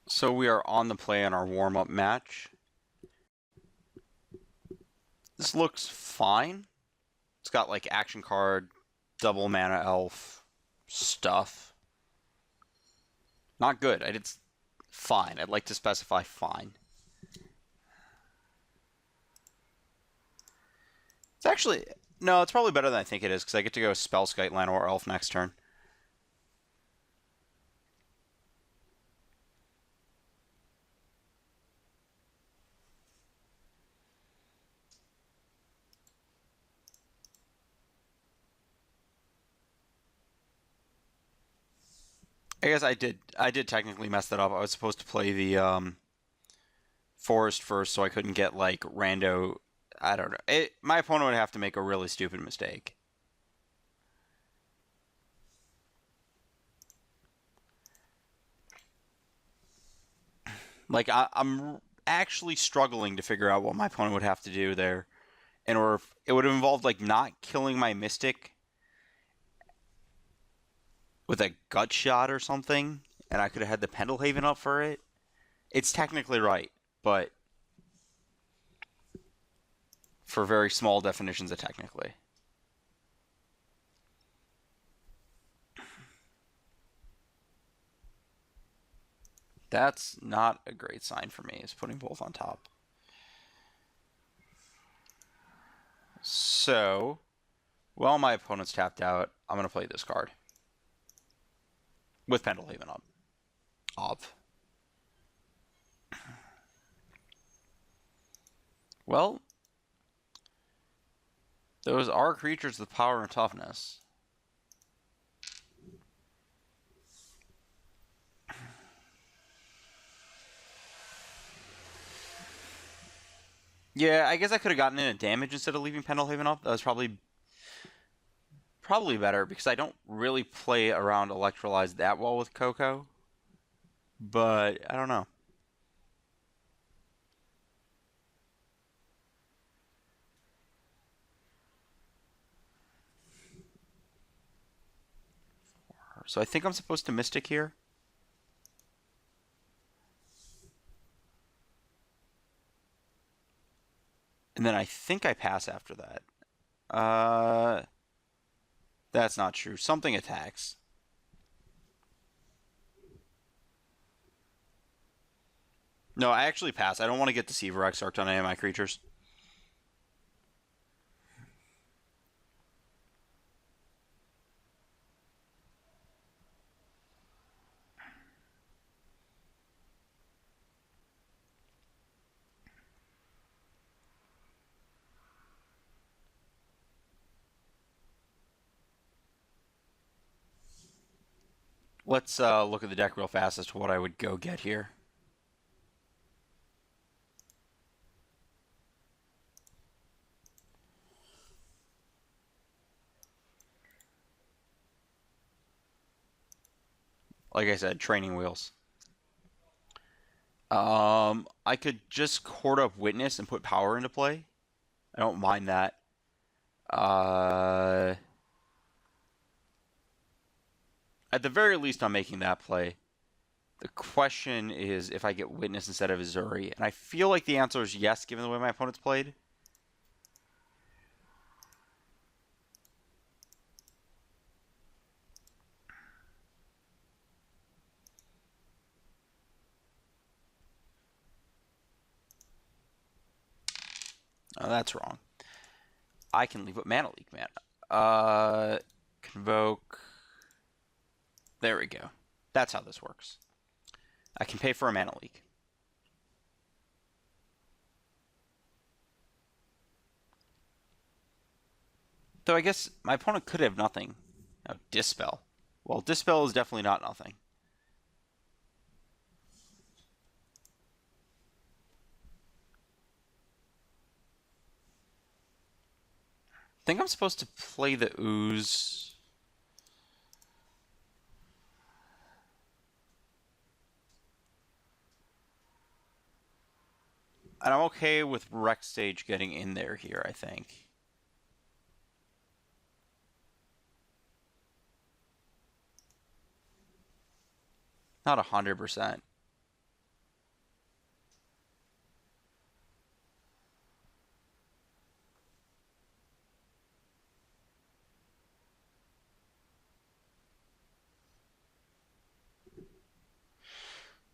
So we are on the play in our warm-up match. This looks fine. It's got like action card, double mana elf stuff. Not good. It's fine. I'd like to specify fine. It's actually no. It's probably better than I think it is because I get to go Spellskite, Llanowar Elf next turn. I guess I did technically mess that up. I was supposed to play the forest first, so I couldn't get like rando. I don't know. My opponent would have to make a really stupid mistake. Like I'm actually struggling to figure out what my opponent would have to do there, in order. It would have involved like not killing my mystic with a gut shot or something, and I could have had the Pendlehaven up for it. It's technically right, but for very small definitions of technically. That's not a great sign for me, is putting both on top. So, while my opponent's tapped out, I'm going to play this card. With Pendlehaven up. Well, those are creatures with power and toughness. Yeah, I guess I could have gotten in a damage instead of leaving Pendlehaven up. That was probably better because I don't really play around Electrolyze that well with Coco. But I don't know. So I think I'm supposed to Mystic here. And then I think I pass after that. That's not true. Something attacks. No, I actually pass. I don't want to get Deceiver Exarch on any of my creatures. Let's look at the deck real fast as to what I would go get here. Like I said, training wheels. I could just Court Up Witness and put power into play. I don't mind that. Uh, at the very least, I'm making that play. The question is if I get Witness instead of Azuri, and I feel like the answer is yes, given the way my opponent's played. Oh, that's wrong. I can leave with Mana Leak, man. Convoke. There we go. That's how this works. I can pay for a Mana Leak. Though I guess my opponent could have nothing. Oh, Dispel. Well, Dispel is definitely not nothing. I think I'm supposed to play the Ooze. And I'm okay with Rex Stage getting in there here, I think. Not 100%.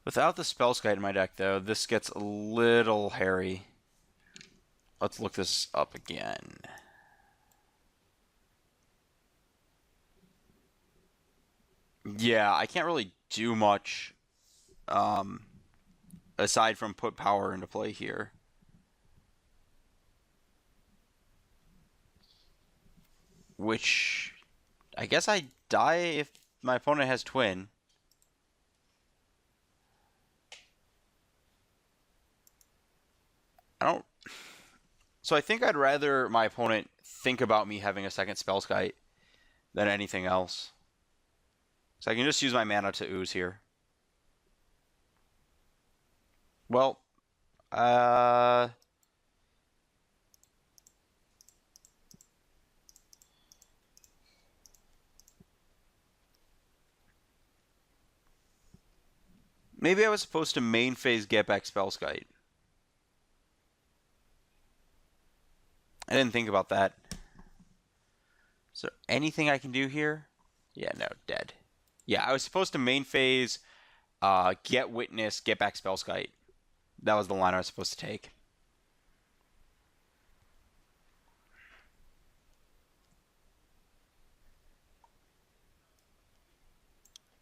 Without the Spellskite in my deck, though, this gets a little hairy. Let's look this up again. Yeah, I can't really do much aside from put power into play here. Which, I guess I die if my opponent has Twin. I don't... So I think I'd rather my opponent think about me having a second Spellskite than anything else. So I can just use my mana to ooze here. Well, maybe I was supposed to main phase get back Spellskite. I didn't think about that. Is there anything I can do here? Yeah, no, dead. Yeah, I was supposed to main phase, get Witness, get back Spellskite. That was the line I was supposed to take.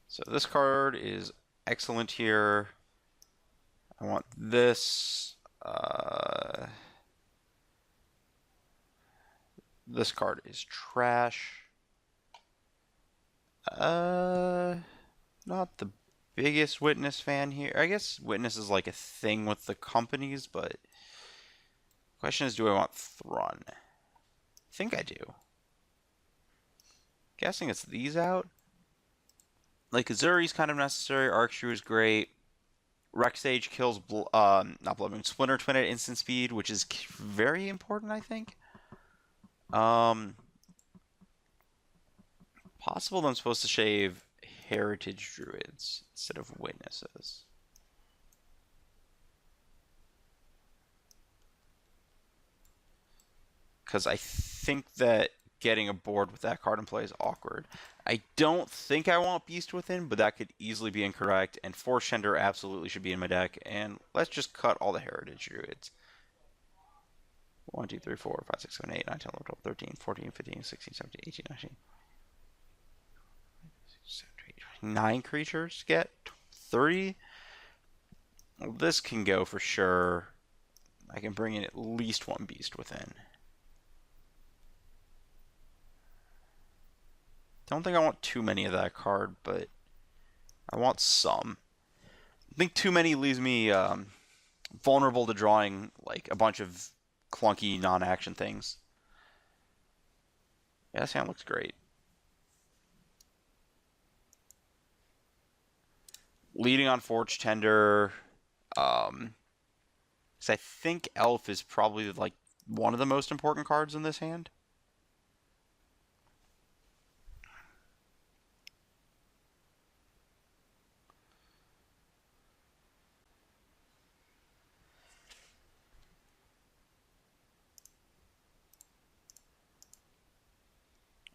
So this card is excellent here. I want this. This card is trash. Not the biggest Witness fan here. I guess Witness is like a thing with the companies, but the question is, do I want Thrun? I think I do. Guessing it's these out. Like Azuri's kind of necessary. Arcshrew is great. Rexage kills not Bloodmoon, Splinter Twin at instant speed, which is very important, I think. Possible that I'm supposed to shave Heritage Druids instead of Witnesses. Because I think that getting a board with that card in play is awkward. I don't think I want Beast Within, but that could easily be incorrect. And Force Shender absolutely should be in my deck. And let's just cut all the Heritage Druids. 1, 2, 3, 4, 5, 6, 7, 8, 9, 10, 11, 12, 13, 14, 15, 16, 17, 18, 19. 9 creatures get 30. Well, this can go for sure. I can bring in at least one Beast Within. Don't think I want too many of that card, but I want some. I think too many leaves me vulnerable to drawing like a bunch of clunky non-action things. Yeah, this hand looks great. Leading on Forge Tender. So I think Elf is probably like one of the most important cards in this hand.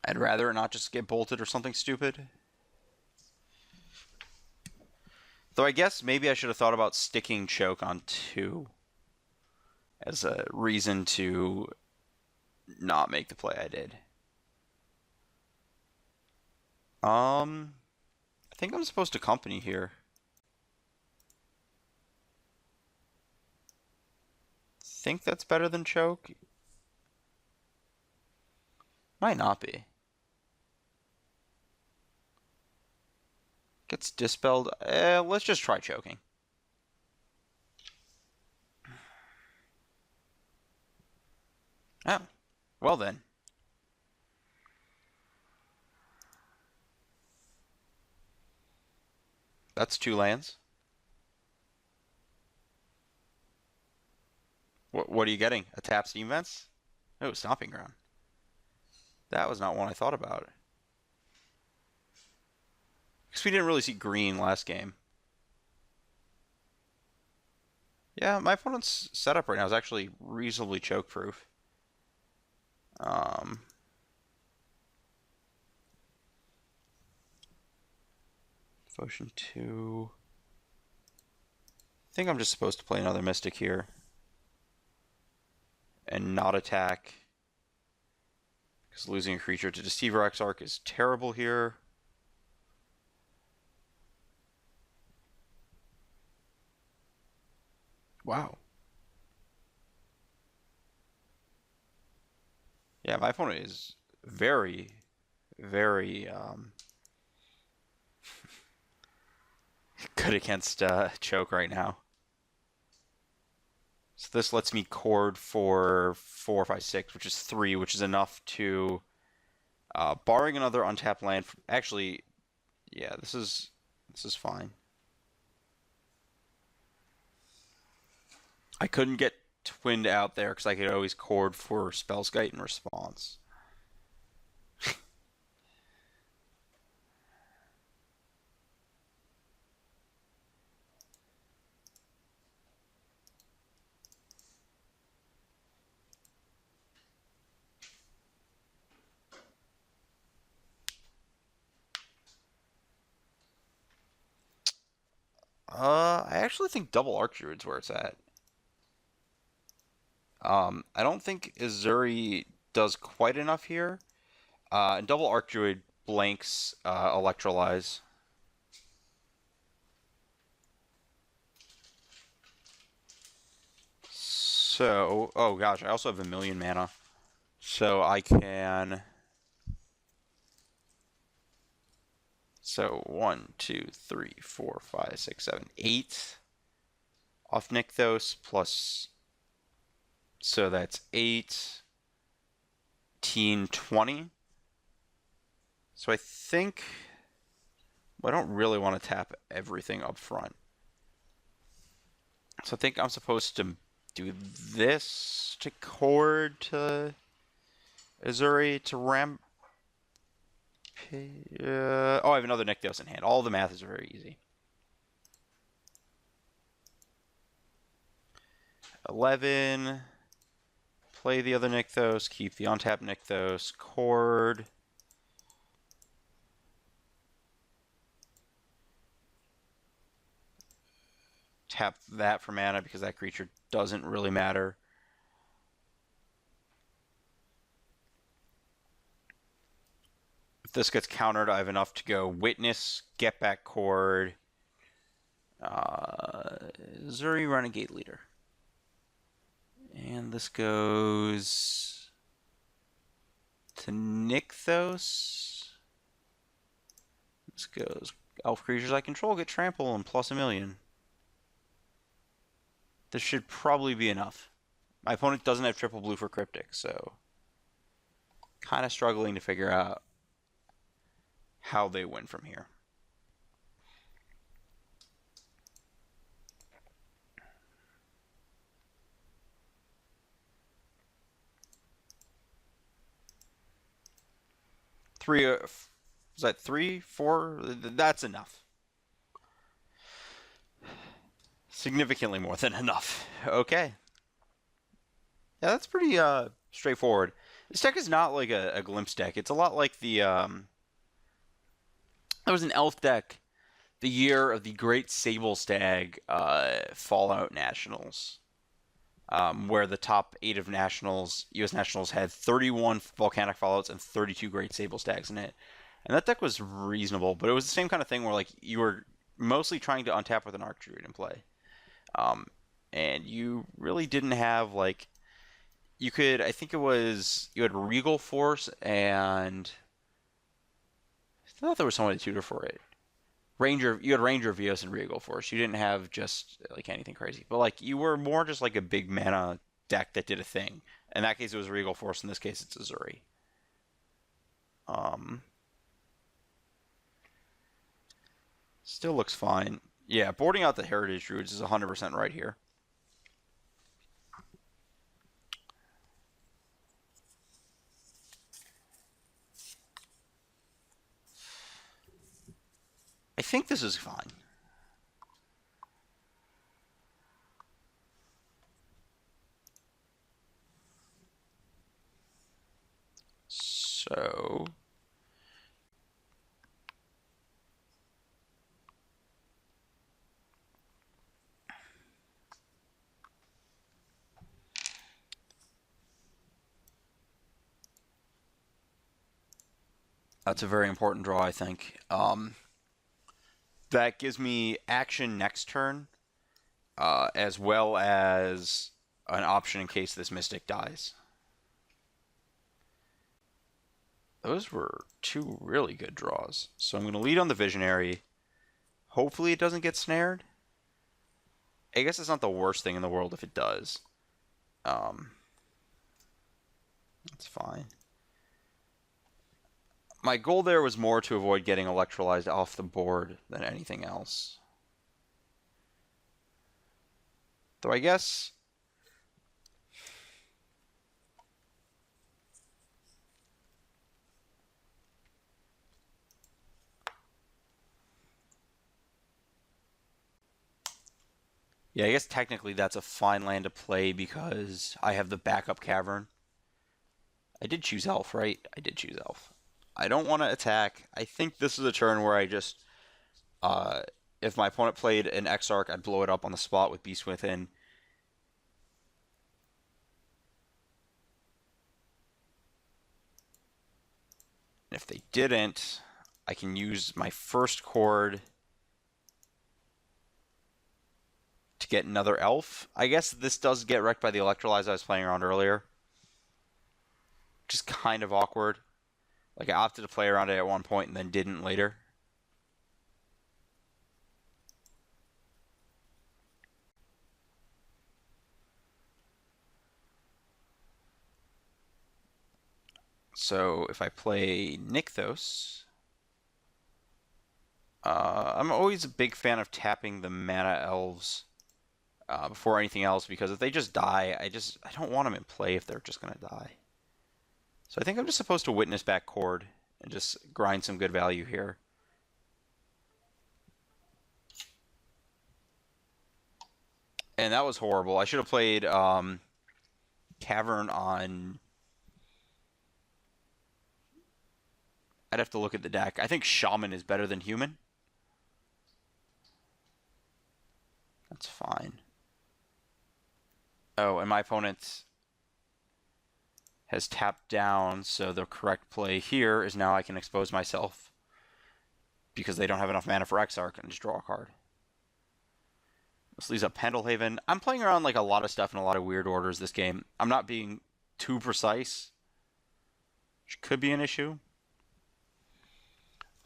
I'd rather it not just get bolted or something stupid. Though I guess maybe I should have thought about sticking Choke on 2 as a reason to not make the play I did. I think I'm supposed to company here. Think that's better than Choke? Might not be. Gets dispelled. Let's just try choking. Oh, well then. That's 2 lands. What are you getting? A tap Steam Vents? Oh, Stomping Ground. That was not one I thought about. Because we didn't really see green last game. Yeah, my opponent's setup right now is actually reasonably choke-proof. Devotion 2. think I'm just supposed to play another Mystic here and not attack. Because losing a creature to Deceiver Exarch is terrible here. Wow. Yeah, my opponent is very, very good against Choke right now. So this lets me cord for 4, 5, 6, which is 3, which is enough to, barring another untapped land. Actually, yeah, this is fine. I couldn't get Twinned out there because I could always cord for Spellskite in response. I actually think double Archdruid's where it's at. I don't think Azuri does quite enough here. And double Archdruid blanks Electrolyze. So, oh gosh, I also have a million mana. So I can. So 1, 2, 3, 4, 5, 6, 7, 8 off Nykthos plus. So that's 8, 20. So I think. Well, I don't really want to tap everything up front. So I think I'm supposed to do this to cord to Azuri to ramp. Oh, I have another Nykthos in hand. All the math is very easy. 11. Play the other Nykthos. Keep the untapped Nykthos. Cord. Tap that for mana because that creature doesn't really matter. If this gets countered, I have enough to go Witness, get back Cord, Zuri Renegade Leader. And this goes to Nykthos. This goes elf creatures I control get trample and plus a million. This should probably be enough. My opponent doesn't have triple blue for Cryptic, so kind of struggling to figure out how they win from here. Three, is that 3, 4? That's enough. Significantly more than enough. Okay. Yeah, that's pretty straightforward. This deck is not like a glimpse deck. It's a lot like the there was an elf deck the year of the Great Sable Stag Fallout Nationals, where the top 8 of nationals, U.S. nationals, had 31 volcanic fallouts and 32 Great Sable Stags in it. And that deck was reasonable, but it was the same kind of thing where like you were mostly trying to untap with an Archdruid in play. And you really didn't have like you could. I think it was you had Regal Force and I thought there was someone to tutor for it. Ranger, you had Ranger, Vios, and Regal Force. You didn't have just like anything crazy, but like you were more just like a big mana deck that did a thing. In that case, it was Regal Force. In this case, it's Azuri. Still looks fine. Yeah, boarding out the Heritage Druids is 100% right here. I think this is fine. So That's a very important draw, I think. That gives me action next turn, as well as an option in case this Mystic dies. Those were two really good draws. So I'm going to lead on the Visionary. Hopefully it doesn't get snared. I guess it's not the worst thing in the world if it does. Um, that's fine. My goal there was more to avoid getting electrolyzed off the board than anything else. Though I guess... Yeah, I guess technically that's a fine land to play because I have the backup cavern. I did choose elf, right? I did choose elf. I don't want to attack. I think this is a turn where I just... Uh, if my opponent played an Exarch, I'd blow it up on the spot with Beast Within. And if they didn't, I can use my first chord to get another elf. I guess this does get wrecked by the Electrolyze I was playing around earlier. Just kind of awkward. Like, I opted to play around it at one point and then didn't later. So if I play Nykthos, I'm always a big fan of tapping the mana elves before anything else, because if they just die, I don't want them in play if they're just gonna die. So I think I'm just supposed to witness back chord and just grind some good value here. And that was horrible. I should have played Cavern on... I'd have to look at the deck. I think Shaman is better than Human. That's fine. Oh, and my opponent has tapped down, so the correct play here is now I can expose myself because they don't have enough mana for Exarch and just draw a card. This leaves up Pendelhaven. I'm playing around like a lot of stuff in a lot of weird orders this game. I'm not being too precise, which could be an issue.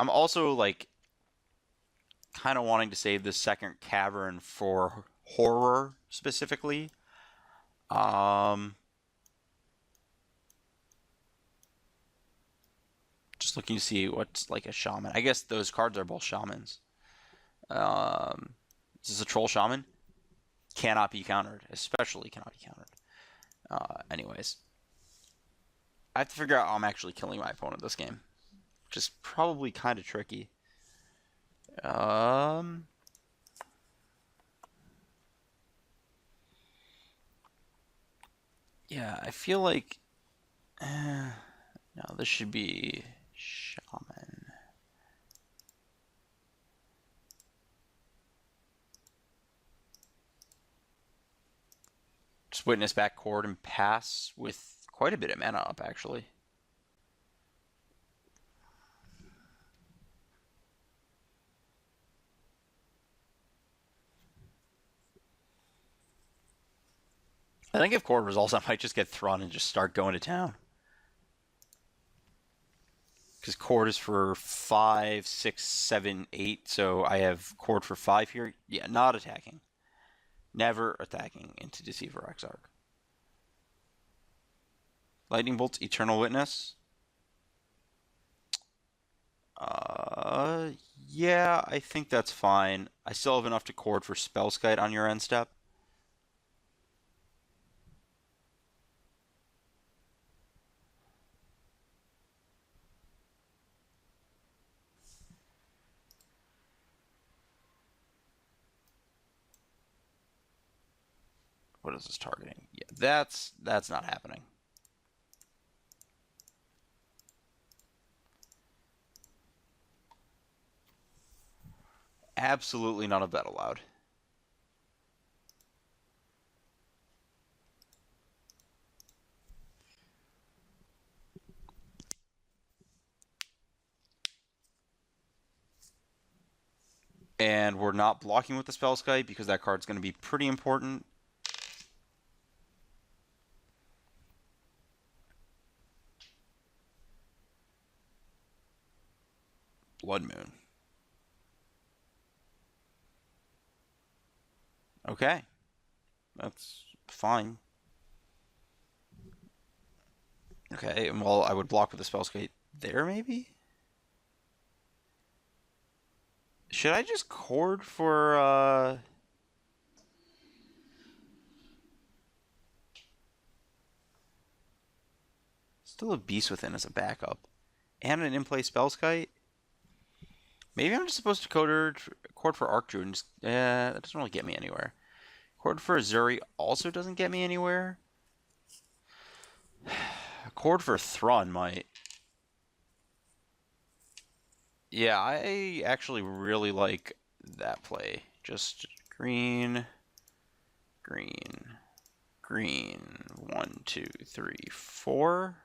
I'm also like kind of wanting to save this second Cavern for horror specifically. Just looking to see what's like a shaman. I guess those cards are both shamans. This is a troll shaman. Cannot be countered, especially cannot be countered. Anyways, I have to figure out how I'm actually killing my opponent this game, which is probably kind of tricky. Yeah, I feel like no, this should be shaman. Just witness back chord and pass with quite a bit of mana up, actually. I think if chord resolves, I might just get Thrun and just start going to town. Because chord is for 5, 6, 7, 8, so I have chord for 5 here. Yeah, not attacking. Never attacking into Deceiver Exarch. Lightning Bolt's Eternal Witness. Yeah, I think that's fine. I still have enough to chord for Spellskite on your end step. What is this targeting? Yeah, that's not happening. Absolutely none of that allowed. And we're not blocking with the Spellskite because that card's going to be pretty important. Blood Moon. Okay. That's fine. Okay, and well, I would block with the Spellskite there, maybe? Should I just chord for, still a Beast Within as a backup. And an in-play Spellskite? Maybe I'm just supposed to chord for Archdruid and just, that doesn't really get me anywhere. Chord for Azuri also doesn't get me anywhere. Chord for Thrawn might. Yeah, I actually really like that play. Just green, green, green. 1, 2, 3, 4.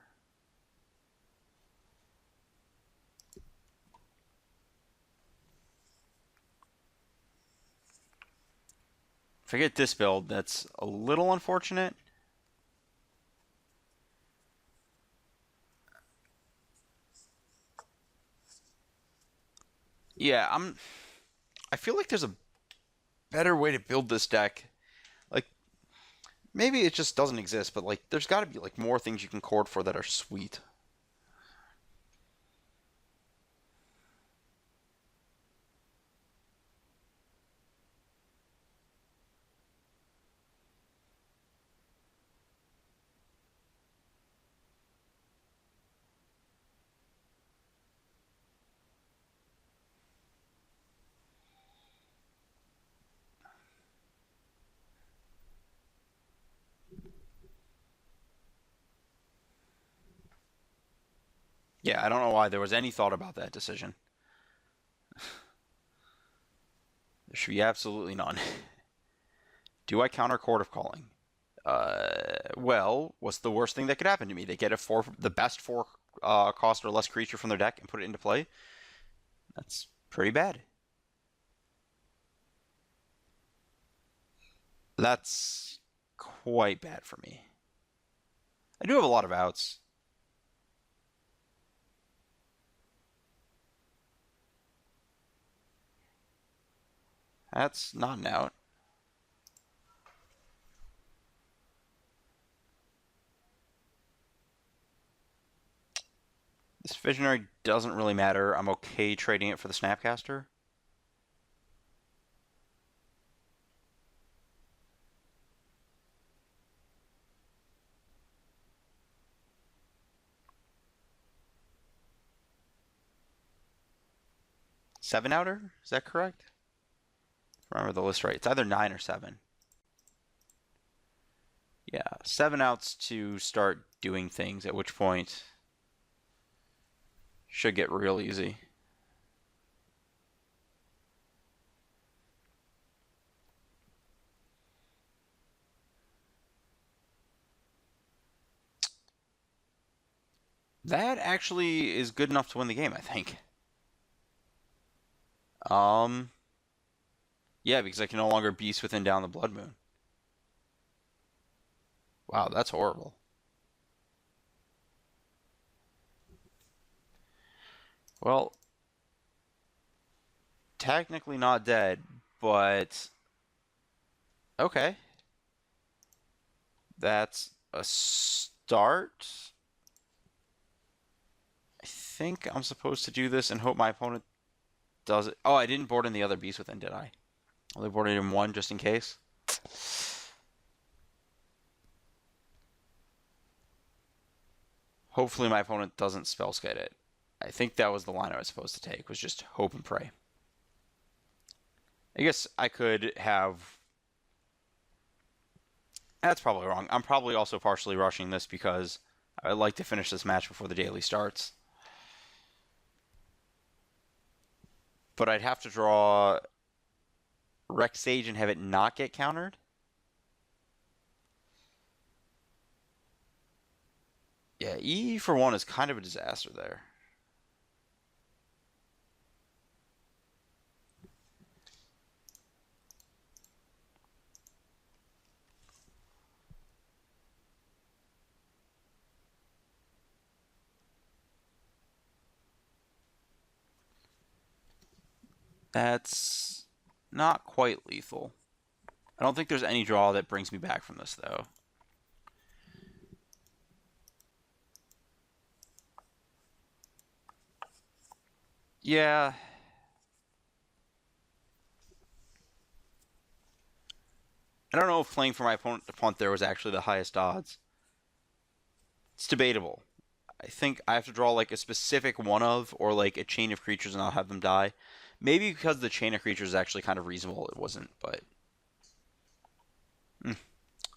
If I get this build, that's a little unfortunate. Yeah, I feel like there's a better way to build this deck. Like maybe it just doesn't exist, but like there's got to be like more things you can chord for that are sweet. Yeah, I don't know why there was any thought about that decision. There should be absolutely none. Do I counter Court of Calling? Well, what's the worst thing that could happen to me? They get the best 4 cost or less creature from their deck and put it into play. That's pretty bad. That's quite bad for me. I do have a lot of outs. That's not an out. This Visionary doesn't really matter. I'm okay trading it for the Snapcaster. Seven outer? Is that correct? Remember the list right. It's either 9 or 7. Yeah, 7 outs to start doing things, at which point should get real easy. That actually is good enough to win the game, I think. Yeah, because I can no longer Beast Within down the Blood Moon. Wow, that's horrible. Well, technically not dead, but okay. That's a start. I think I'm supposed to do this and hope my opponent does it. Oh, I didn't board in the other Beast Within, did I? Only boarded in one just in case. Hopefully my opponent doesn't Spellskite it. I think that was the line I was supposed to take, was just hope and pray. I guess I could have... That's probably wrong. I'm probably also partially rushing this because I'd like to finish this match before the daily starts. But I'd have to draw Rex Sage and have it not get countered. Yeah, E for 1 is kind of a disaster there. That's not quite lethal. I don't think there's any draw that brings me back from this, though. Yeah. I don't know if playing for my opponent to punt there was actually the highest odds. It's debatable. I think I have to draw like a specific one of, or like a chain of creatures and I'll have them die. Maybe because the chain of creatures is actually kind of reasonable, it wasn't, but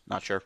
not sure.